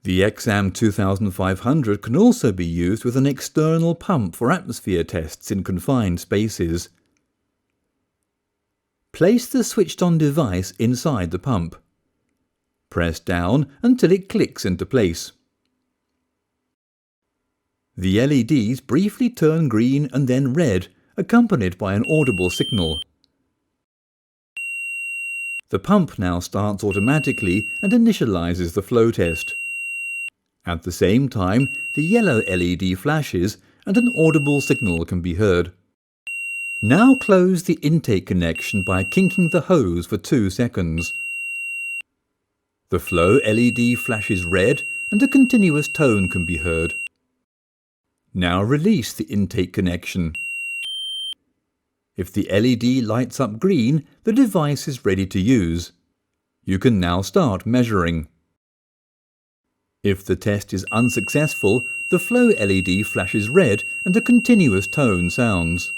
The X-am 2500 can also be used with an external pump for atmosphere tests in confined spaces. Place the switched-on device inside the pump. Press down until it clicks into place. The LEDs briefly turn green and then red, accompanied by an audible signal. The pump now starts automatically and initializes the flow test. At the same time, the yellow LED flashes and an audible signal can be heard. Now close the intake connection by kinking the hose for 2 seconds. The flow LED flashes red and a continuous tone can be heard. Now release the intake connection. If the LED lights up green, the device is ready to use. You can now start measuring. If the test is unsuccessful, the flow LED flashes red and a continuous tone sounds.